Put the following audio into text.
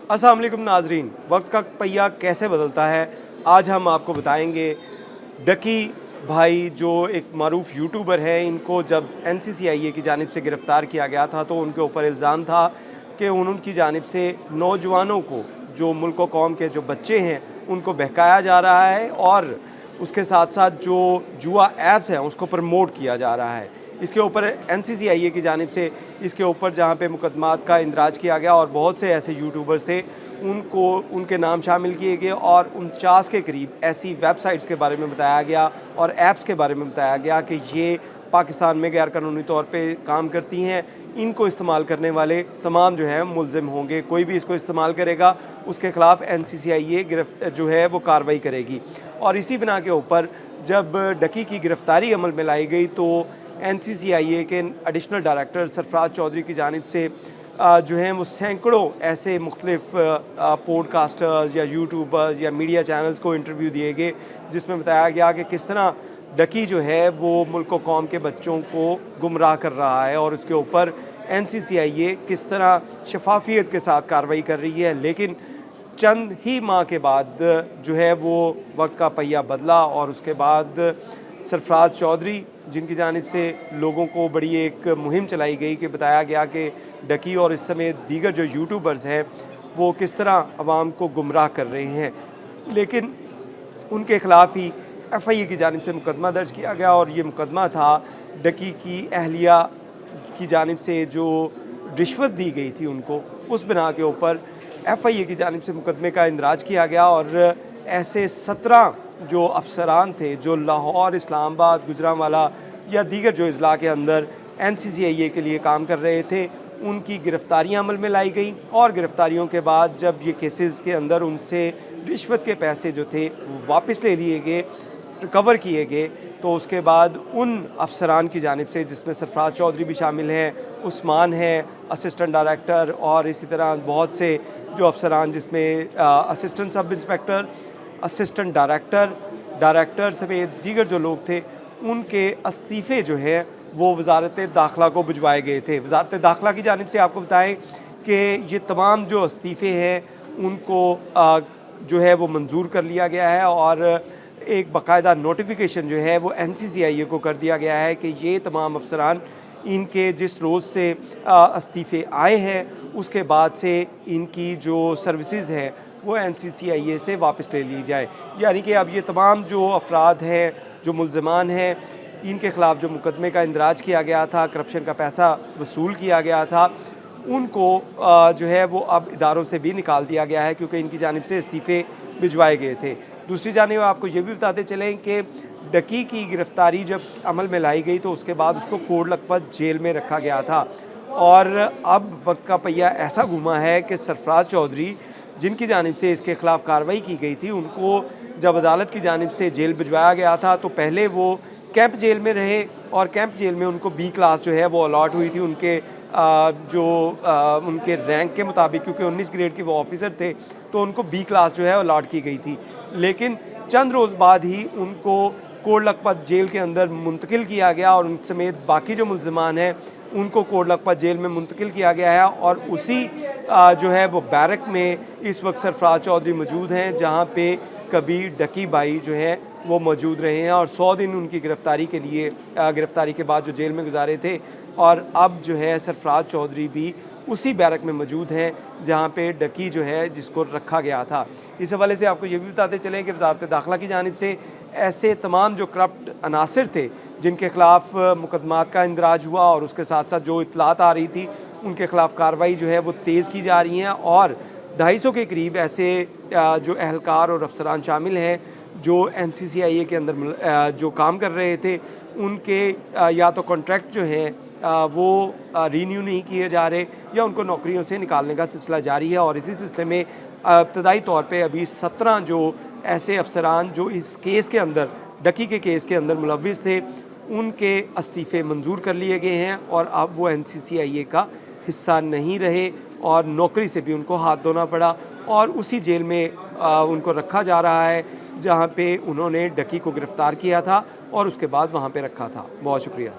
अस्सलाम वालेकुम नाजरीन, वक्त का पहिया कैसे बदलता है आज हम आपको बताएंगे। डकी भाई जो एक मारूफ यूट्यूबर है, इनको जब NCCIA की जानिब से गिरफ़्तार किया गया था तो उनके ऊपर इल्ज़ाम था कि उनकी जानिब से नौजवानों को, जो मुल्क व कौम के जो बच्चे हैं उनको बहकाया जा रहा है और उसके साथ साथ जो जुआ ऐप्स हैं उसको प्रमोट किया जा रहा है। इसके ऊपर NCCIA की जानिब से इसके ऊपर जहाँ पे मुकदमात का इंदराज किया गया और बहुत से ऐसे यूट्यूबर्स थे उनको उनके नाम शामिल किए गए और 49 के करीब ऐसी वेबसाइट्स के बारे में बताया गया और ऐप्स के बारे में बताया गया कि ये पाकिस्तान में गैर कानूनी तौर पे काम करती हैं। इनको इस्तेमाल करने वाले तमाम जो हैं मुलजिम होंगे, कोई भी इसको इस्तेमाल करेगा उसके ख़िलाफ़ NCCIA जो है वो कार्रवाई करेगी। और इसी बिना के ऊपर जब डकी की गिरफ़्तारी अमल में लाई गई तो NCCIA के एडिशनल डायरेक्टर सरफराज चौधरी की जानिब से जो हैं वो सैकड़ों ऐसे मुख्तलिफ पॉडकास्टर्स या यूट्यूबर्स या मीडिया चैनल्स को इंटरव्यू दिए गए, जिसमें बताया गया कि किस तरह डकी जो है वो मुल्क व कौम के बच्चों को गुमराह कर रहा है और उसके ऊपर NCCIA किस तरह शफाफियत के साथ कार्रवाई कर रही है। लेकिन चंद ही माह के बाद जो है वो वक्त का पहिया बदला और उसके बाद सरफराज चौधरी, जिनकी जानिब से लोगों को बड़ी एक मुहिम चलाई गई कि बताया गया कि डकी और इस समय दीगर जो यूट्यूबर्स हैं वो किस तरह आवाम को गुमराह कर रहे हैं, लेकिन उनके ख़िलाफ़ ही FIA की जानिब से मुकदमा दर्ज किया गया और ये मुकदमा था डकी की अहलिया की जानिब से जो रिश्वत दी गई थी उनको, उस बिना के ऊपर FIA की जानिब से मुकदमे का इंदराज किया गया और ऐसे 17 जो अफसरान थे जो लाहौर, इस्लामाबाद, गुजरांवाला या दीगर जो अज़ला के अंदर NCCIA के लिए काम कर रहे थे, उनकी गिरफ़्तारियाँ अमल में लाई गई और गिरफ़्तारियों के बाद जब ये केसेस के अंदर उनसे रिश्वत के पैसे जो थे वो वापस ले लिए गए, रिकवर किए गए, तो उसके बाद उन अफसरान की जानिब से, जिसमें सरफराज चौधरी भी शामिल हैं, उस्मान है असिस्टेंट डायरेक्टर और इसी तरह बहुत से जो अफसरान जिसमें assistant sub inspector, assistant director समेत दीगर जो लोग थे, उनके इस्तीफ़े जो है वो वज़ारत दाखिला को भिजवाए गए थे। वज़ारत दाखिला की जानिब से आपको बताएं कि ये तमाम जो इस्तीफ़े हैं उनको जो है वो मंजूर कर लिया गया है और एक बाकायदा नोटिफिकेशन जो है वो NCCIA को कर दिया गया है कि ये तमाम अफसरान इनके जिस रोज़ से इस्तीफ़े आए हैं उसके बाद से इनकी जो सर्विसेज हैं वो NCCIA से वापस ले ली जाए। यानी कि अब ये तमाम जो अफराद हैं, जो मुल्ज़िमान हैं, इनके ख़िलाफ़ जो मुकदमे का इंदराज किया गया था, करप्शन का पैसा वसूल किया गया था, उनको जो है वो अब इदारों से भी निकाल दिया गया है क्योंकि इनकी जानिब से इस्तीफ़े भिजवाए गए थे। दूसरी जानिब आपको ये भी बताते चलें कि डकी की गिरफ़्तारी जब अमल में लाई गई तो उसके बाद उसको कोट लखपत जेल में रखा गया था और अब वक्त का पहिया ऐसा घूमा है कि सरफराज चौधरी, जिनकी जानिब से इसके ख़िलाफ़ कार्रवाई की गई थी, उनको जब अदालत की जानिब से जेल भिजवाया गया था तो पहले वो कैंप जेल में रहे और कैंप जेल में उनको B क्लास जो है वो अलॉट हुई थी उनके उनके रैंक के मुताबिक, क्योंकि 19 ग्रेड के वो ऑफिसर थे तो उनको B क्लास जो है अलॉट की गई थी। लेकिन चंद रोज़ बाद ही उनको कोट लखपत जेल के अंदर मुंतकिल किया गया और उन समेत बाकी जो मुल्ज़िमान हैं उनको कोट लखपत जेल में मुंतकिल किया गया है और उसी जो है वो बैरक में इस वक्त सरफराज चौधरी मौजूद हैं, जहाँ पे कभी डकी भाई जो है वो मौजूद रहे हैं और 100 दिन उनकी गिरफ़्तारी के लिए गिरफ़्तारी के बाद जो जेल में गुजारे थे और अब जो है सरफराज चौधरी भी उसी बैरक में मौजूद हैं जहाँ पे डकी जो है जिसको रखा गया था। इस हवाले से आपको ये भी बताते चलें कि वज़ारत दाखिला की जानिब से ऐसे तमाम जो करप्ट अनासिर थे जिनके ख़िलाफ़ मुकदमात का इंदराज हुआ और उसके साथ साथ जो इत्तलात आ रही थी उनके ख़िलाफ़ कार्रवाई जो है वो तेज़ की जा रही हैं और 250 के करीब ऐसे जो अहलकार और अफसरान शामिल हैं जो NCCIA के अंदर जो काम कर रहे थे, उनके या तो कॉन्ट्रैक्ट जो हैं वो रीन्यू नहीं किए जा रहे या उनको नौकरियों से निकालने का सिलसिला जारी है और इसी सिलसिले में इब्तदाई तौर पे अभी 17 जो ऐसे अफसरान जो इस केस के अंदर, डकी के केस के अंदर मुलव्विस थे, उनके इस्तीफ़े मंजूर कर लिए गए हैं और अब वो NCCIA का हिस्सा नहीं रहे और नौकरी से भी उनको हाथ धोना पड़ा और उसी जेल में उनको रखा जा रहा है जहाँ पे उन्होंने डकी को गिरफ़्तार किया था और उसके बाद वहाँ पे रखा था। बहुत शुक्रिया।